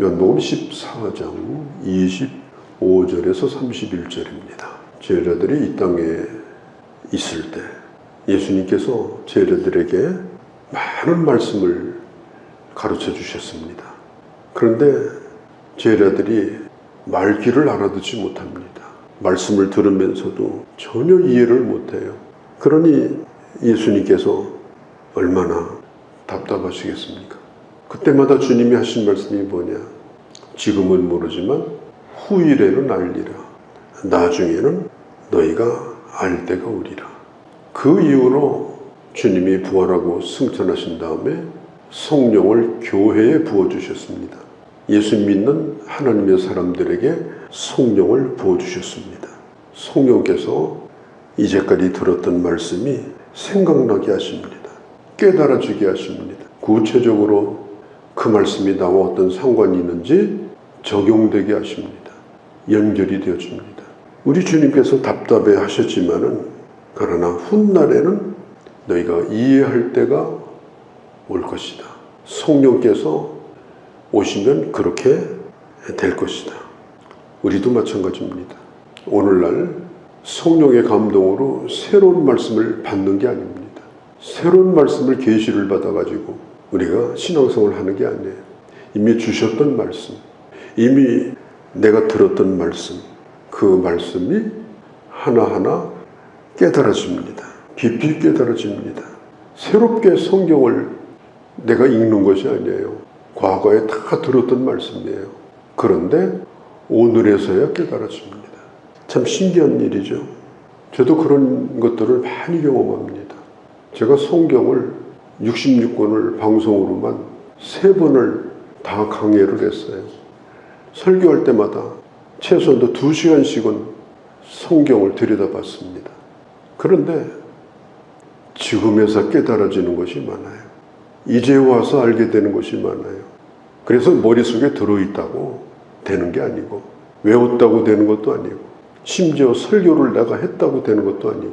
요한복음 14장 25절에서 31절입니다. 제자들이 이 땅에 있을 때 예수님께서 제자들에게 많은 말씀을 가르쳐 주셨습니다. 그런데 제자들이 말귀를 알아듣지 못합니다. 말씀을 들으면서도 전혀 이해를 못해요. 그러니 예수님께서 얼마나 답답하시겠습니까? 그때마다 주님이 하신 말씀이 뭐냐? 지금은 모르지만 후일에는 알리라. 나중에는 너희가 알 때가 오리라. 그 이후로 주님이 부활하고 승천하신 다음에 성령을 교회에 부어주셨습니다. 예수 믿는 하나님의 사람들에게 성령을 부어주셨습니다. 성령께서 이제까지 들었던 말씀이 생각나게 하십니다. 깨달아지게 하십니다. 구체적으로 그 말씀이 나와 어떤 상관이 있는지 적용되게 하십니다. 연결이 되어집니다. 우리 주님께서 답답해 하셨지만은 그러나 훗날에는 너희가 이해할 때가 올 것이다. 성령께서 오시면 그렇게 될 것이다. 우리도 마찬가지입니다. 오늘날 성령의 감동으로 새로운 말씀을 받는 게 아닙니다. 새로운 말씀을 계시를 받아가지고 우리가 신앙생활을 하는 게 아니에요. 이미 주셨던 말씀, 이미 내가 들었던 말씀, 그 말씀이 하나하나 깨달아집니다. 깊이 깨달아집니다. 새롭게 성경을 내가 읽는 것이 아니에요. 과거에 다 들었던 말씀이에요. 그런데 오늘에서야 깨달아집니다. 참 신기한 일이죠. 저도 그런 것들을 많이 경험합니다. 제가 성경을 66권을 방송으로만 3번을 다 강해를 했어요. 설교할 때마다 최소한도 2시간씩은 성경을 들여다봤습니다. 그런데 지금에서 깨달아지는 것이 많아요. 이제 와서 알게 되는 것이 많아요. 그래서 머릿속에 들어있다고 되는 게 아니고, 외웠다고 되는 것도 아니고, 심지어 설교를 내가 했다고 되는 것도 아니고,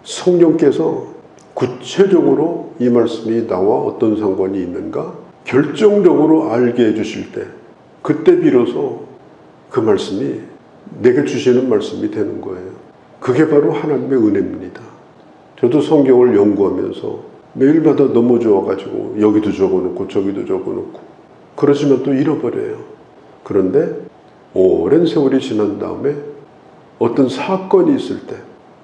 성령께서 구체적으로 이 말씀이 나와 어떤 상관이 있는가 결정적으로 알게 해주실 때, 그때 비로소 그 말씀이 내게 주시는 말씀이 되는 거예요. 그게 바로 하나님의 은혜입니다. 저도 성경을 연구하면서 매일마다 넘어져가지고 여기도 적어놓고 저기도 적어놓고 그러지만 또 잃어버려요. 그런데 오랜 세월이 지난 다음에 어떤 사건이 있을 때,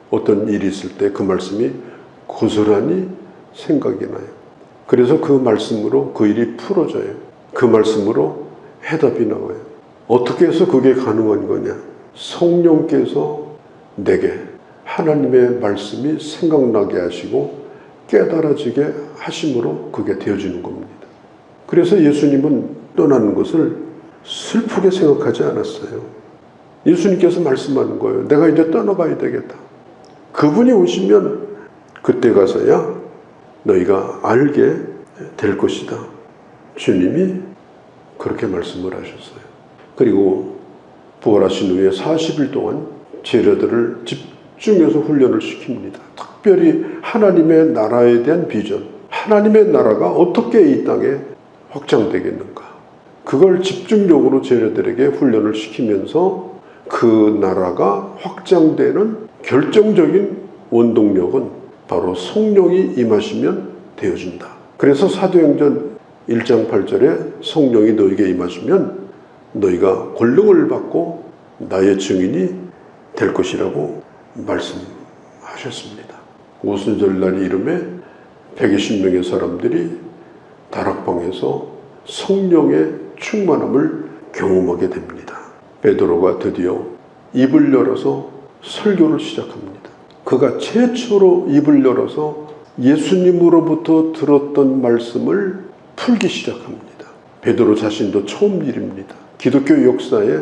어떤 일이 있을 때 그 말씀이 고스란히 생각이 나요. 그래서 그 말씀으로 그 일이 풀어져요. 그 말씀으로 해답이 나와요. 어떻게 해서 그게 가능한 거냐? 성령께서 내게 하나님의 말씀이 생각나게 하시고 깨달아지게 하심으로 그게 되어지는 겁니다. 그래서 예수님은 떠나는 것을 슬프게 생각하지 않았어요. 예수님께서 말씀하는 거예요. 내가 이제 떠나봐야 되겠다. 그분이 오시면 그때 가서야 너희가 알게 될 것이다. 주님이 그렇게 말씀을 하셨어요. 그리고 부활하신 후에 40일 동안 제자들을 집중해서 훈련을 시킵니다. 특별히 하나님의 나라에 대한 비전, 하나님의 나라가 어떻게 이 땅에 확장되겠는가, 그걸 집중적으로 제자들에게 훈련을 시키면서 그 나라가 확장되는 결정적인 원동력은 바로 성령이 임하시면 되어진다. 그래서 사도행전 1장 8절에 성령이 너에게 임하시면 너희가 권능을 받고 나의 증인이 될 것이라고 말씀하셨습니다. 오순절날 이름에 120명의 사람들이 다락방에서 성령의 충만함을 경험하게 됩니다. 베드로가 드디어 입을 열어서 설교를 시작합니다. 그가 최초로 입을 열어서 예수님으로부터 들었던 말씀을 풀기 시작합니다. 베드로 자신도 처음 일입니다. 기독교 역사에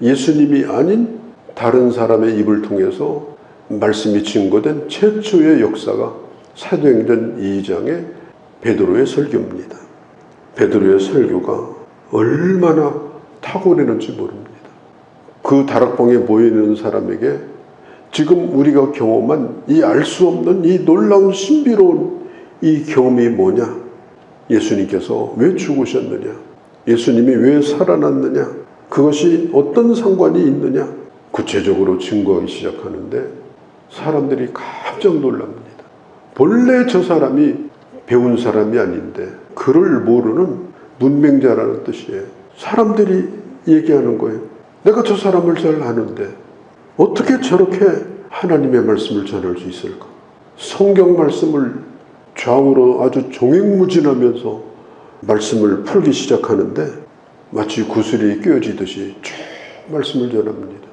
예수님이 아닌 다른 사람의 입을 통해서 말씀이 증거된 최초의 역사가 사도행전 2장의 베드로의 설교입니다. 베드로의 설교가 얼마나 탁월했는지 모릅니다. 그 다락방에 모여있는 사람에게 지금 우리가 경험한 이 알 수 없는 이 놀라운 신비로운 이 경험이 뭐냐? 예수님께서 왜 죽으셨느냐? 예수님이 왜 살아났느냐? 그것이 어떤 상관이 있느냐? 구체적으로 증거하기 시작하는데 사람들이 깜짝 놀랍니다. 본래 저 사람이 배운 사람이 아닌데 글을 모르는 문맹자라는 뜻이에요. 사람들이 얘기하는 거예요. 내가 저 사람을 잘 아는데 어떻게 저렇게 하나님의 말씀을 전할 수 있을까? 성경 말씀을 좌우로 아주 종횡무진하면서 말씀을 풀기 시작하는데 마치 구슬이 꿰어지듯이 쭉 말씀을 전합니다.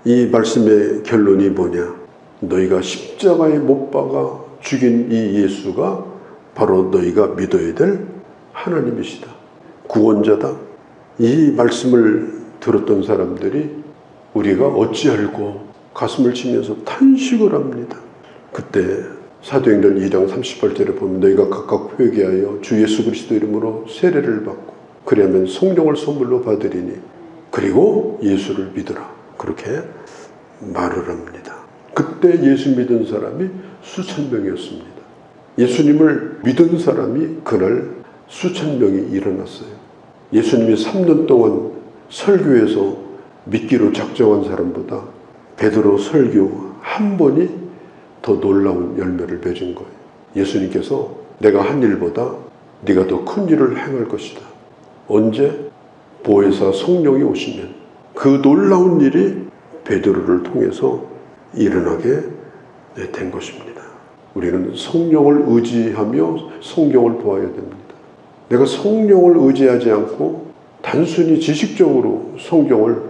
이 말씀의 결론이 뭐냐? 너희가 십자가에 못 박아 죽인 이 예수가 바로 너희가 믿어야 될 하나님이시다. 구원자다. 이 말씀을 들었던 사람들이 우리가 어찌 알고 가슴을 치면서 탄식을 합니다. 그때 사도행전 2장 38절에 보면 너희가 각각 회개하여 주 예수 그리스도 이름으로 세례를 받고 그리하면 성령을 선물로 받으리니 그리고 예수를 믿으라. 그렇게 말을 합니다. 그때 예수 믿은 사람이 수천 명이었습니다. 예수님을 믿은 사람이 그날 수천 명이 일어났어요. 예수님이 3년 동안 설교에서 믿기로 작정한 사람보다 베드로 설교 한 번이 더 놀라운 열매를 맺은 거예요. 예수님께서 내가 한 일보다 네가 더 큰 일을 행할 것이다. 언제? 보혜사 성령이 오시면 그 놀라운 일이 베드로를 통해서 일어나게 된 것입니다. 우리는 성령을 의지하며 성경을 보아야 됩니다. 내가 성령을 의지하지 않고 단순히 지식적으로 성경을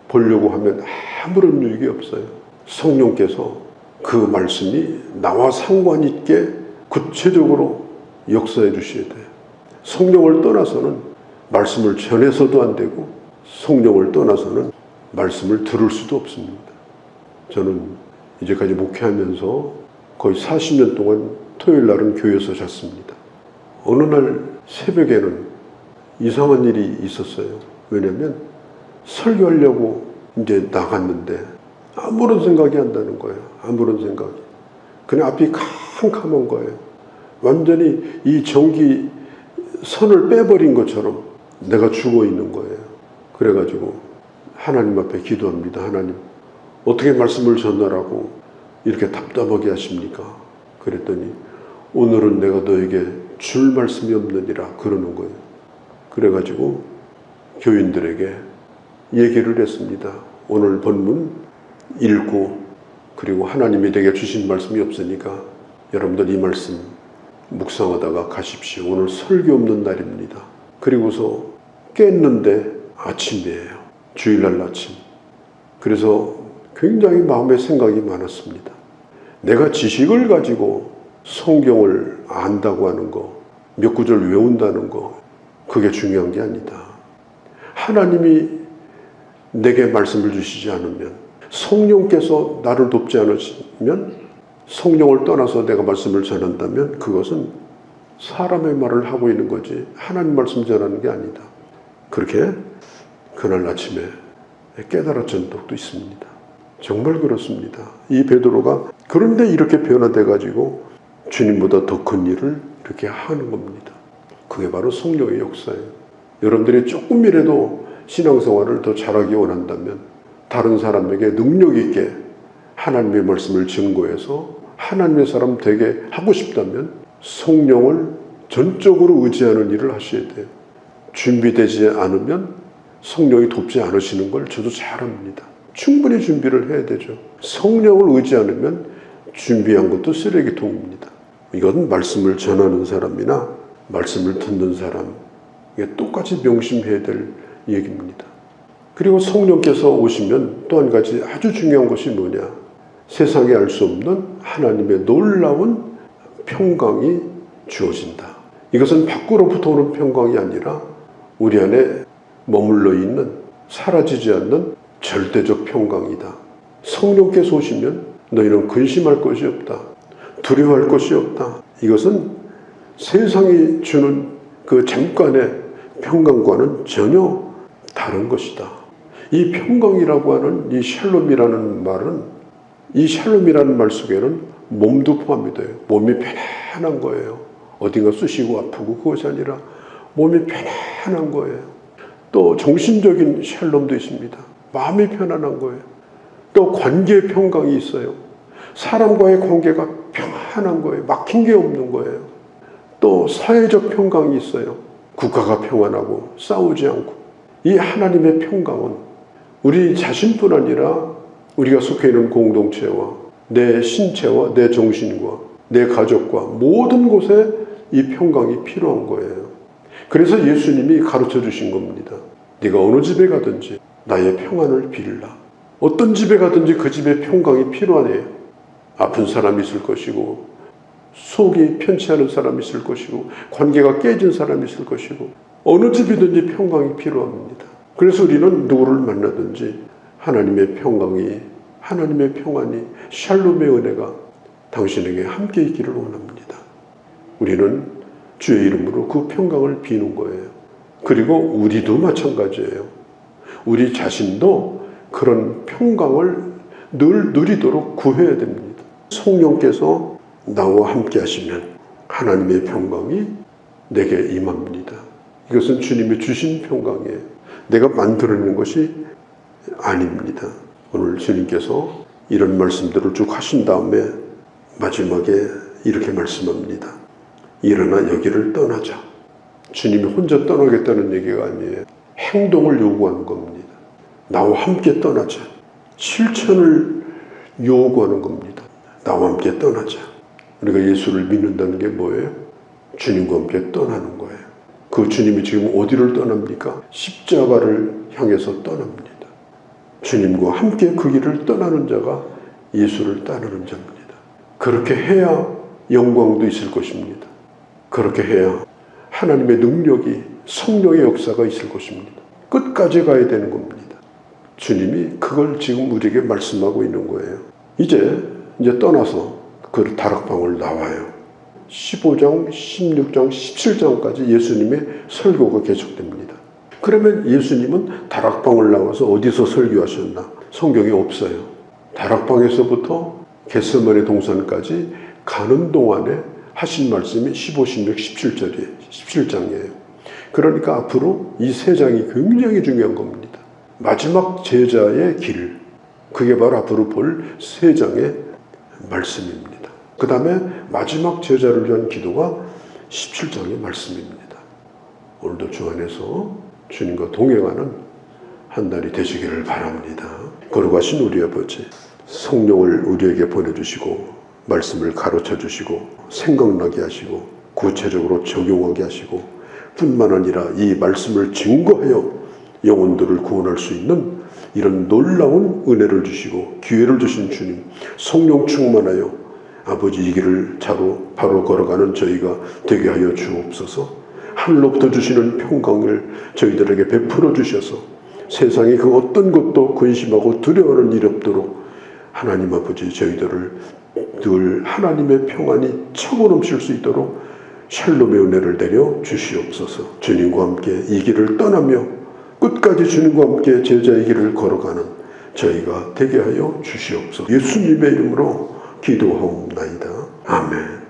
보려고 하면 아무런 유익이 없어요. 성령께서 그 말씀이 나와 상관 있게 구체적으로 역사해 주셔야 돼요. 성령을 떠나서는 말씀을 전해서도 안 되고 성령을 떠나서는 말씀을 들을 수도 없습니다. 저는 이제까지 목회하면서 거의 40년 동안 토요일 날은 교회에서 잤습니다. 어느 날 새벽에는 이상한 일이 있었어요. 왜냐하면 설교하려고 이제 나갔는데 아무런 생각이 안 나는 거예요. 아무런 생각이. 그냥 앞이 캄캄한 거예요. 완전히 이 전기 선을 빼버린 것처럼 내가 죽어 있는 거예요. 그래가지고 하나님 앞에 기도합니다. 하나님, 어떻게 말씀을 전하라고 이렇게 답답하게 하십니까? 그랬더니 오늘은 내가 너에게 줄 말씀이 없느니라 그러는 거예요. 그래가지고 교인들에게 얘기를 했습니다. 오늘 본문 읽고 그리고 하나님이 내게 주신 말씀이 없으니까 여러분들 이 말씀 묵상하다가 가십시오. 오늘 설교 없는 날입니다. 그리고서 깼는데 아침이에요. 주일날 아침. 그래서 굉장히 마음에 생각이 많았습니다. 내가 지식을 가지고 성경을 안다고 하는 거, 몇 구절 외운다는 거, 그게 중요한 게 아니다. 하나님이 내게 말씀을 주시지 않으면, 성령께서 나를 돕지 않으시면, 성령을 떠나서 내가 말씀을 전한다면 그것은 사람의 말을 하고 있는 거지 하나님 말씀 전하는 게 아니다. 그렇게 그날 아침에 깨달았던 적도 있습니다. 정말 그렇습니다. 이 베드로가 그런데 이렇게 변화돼 가지고 주님보다 더 큰 일을 이렇게 하는 겁니다. 그게 바로 성령의 역사예요. 여러분들이 조금이라도 신앙생활을 더 잘하기 원한다면 다른 사람에게 능력 있게 하나님의 말씀을 증거해서 하나님의 사람 되게 하고 싶다면 성령을 전적으로 의지하는 일을 하셔야 돼요. 준비되지 않으면 성령이 돕지 않으시는 걸 저도 잘 압니다. 충분히 준비를 해야 되죠. 성령을 의지 않으면 준비한 것도 쓰레기통입니다. 이건 말씀을 전하는 사람이나 말씀을 듣는 사람, 이게 똑같이 명심해야 될 얘기입니다. 그리고 성령께서 오시면 또 한 가지 아주 중요한 것이 뭐냐? 세상에 알 수 없는 하나님의 놀라운 평강이 주어진다. 이것은 밖으로부터 오는 평강이 아니라 우리 안에 머물러 있는 사라지지 않는 절대적 평강이다. 성령께서 오시면 너희는 근심할 것이 없다. 두려워할 것이 없다. 이것은 세상이 주는 그 잠깐의 평강과는 전혀 다른 것이다. 이 평강이라고 하는 이 샬롬이라는 말은, 이 샬롬이라는 말 속에는 몸도 포함이 돼요. 몸이 편안한 거예요. 어딘가 쑤시고 아프고 그것이 아니라 몸이 편안한 거예요. 또 정신적인 샬롬도 있습니다. 마음이 편안한 거예요. 또 관계의 평강이 있어요. 사람과의 관계가 평안한 거예요. 막힌 게 없는 거예요. 또 사회적 평강이 있어요. 국가가 평안하고 싸우지 않고. 이 하나님의 평강은 우리 자신뿐 아니라 우리가 속해 있는 공동체와 내 신체와 내 정신과 내 가족과 모든 곳에 이 평강이 필요한 거예요. 그래서 예수님이 가르쳐 주신 겁니다. 네가 어느 집에 가든지 나의 평안을 빌라. 어떤 집에 가든지 그 집에 평강이 필요하네요. 아픈 사람이 있을 것이고 속이 편치 않은 사람이 있을 것이고 관계가 깨진 사람이 있을 것이고 어느 집이든지 평강이 필요합니다. 그래서 우리는 누구를 만나든지 하나님의 평강이, 하나님의 평안이, 샬롬의 은혜가 당신에게 함께 있기를 원합니다. 우리는 주의 이름으로 그 평강을 비는 거예요. 그리고 우리도 마찬가지예요. 우리 자신도 그런 평강을 늘 누리도록 구해야 됩니다. 성령께서 나와 함께 하시면 하나님의 평강이 내게 임합니다. 이것은 주님이 주신 평강이에요. 내가 만들어내는 것이 아닙니다. 오늘 주님께서 이런 말씀들을 쭉 하신 다음에 마지막에 이렇게 말씀합니다. 일어나 여기를 떠나자. 주님이 혼자 떠나겠다는 얘기가 아니에요. 행동을 요구하는 겁니다. 나와 함께 떠나자. 실천을 요구하는 겁니다. 나와 함께 떠나자. 우리가 예수를 믿는다는 게 뭐예요? 주님과 함께 떠나는 거예요. 그 주님이 지금 어디를 떠납니까? 십자가를 향해서 떠납니다. 주님과 함께 그 길을 떠나는 자가 예수를 따르는 자입니다. 그렇게 해야 영광도 있을 것입니다. 그렇게 해야 하나님의 능력이, 성령의 역사가 있을 것입니다. 끝까지 가야 되는 겁니다. 주님이 그걸 지금 우리에게 말씀하고 있는 거예요. 이제 떠나서 그 다락방을 나와요. 15장, 16장, 17장까지 예수님의 설교가 계속됩니다. 그러면 예수님은 다락방을 나와서 어디서 설교하셨나? 성경에 없어요. 다락방에서부터 겟세마네 동산까지 가는 동안에 하신 말씀이 15, 16, 17장이에요. 그러니까 앞으로 이 세 장이 굉장히 중요한 겁니다. 마지막 제자의 길, 그게 바로 앞으로 볼 세 장의 말씀입니다. 그 다음에 마지막 제자를 위한 기도가 17장의 말씀입니다. 오늘도 주 안에서 주님과 동행하는 한 날이 되시기를 바랍니다. 거룩하신 우리 아버지, 성령을 우리에게 보내주시고 말씀을 가르쳐 주시고 생각나게 하시고 구체적으로 적용하게 하시고 뿐만 아니라 이 말씀을 증거하여 영혼들을 구원할 수 있는 이런 놀라운 은혜를 주시고 기회를 주신 주님, 성령 충만하여 아버지 이 길을 바로 걸어가는 저희가 되게 하여 주옵소서. 하늘로부터 주시는 평강을 저희들에게 베풀어 주셔서 세상에 그 어떤 것도 근심하고 두려워하는 일이 없도록 하나님 아버지 저희들을 늘 하나님의 평안이 차고 넘칠 수 있도록 샬롬의 은혜를 내려 주시옵소서. 주님과 함께 이 길을 떠나며 끝까지 주님과 함께 제자의 길을 걸어가는 저희가 되게 하여 주시옵소서. 예수님의 이름으로 기도하옵나이다. 아멘.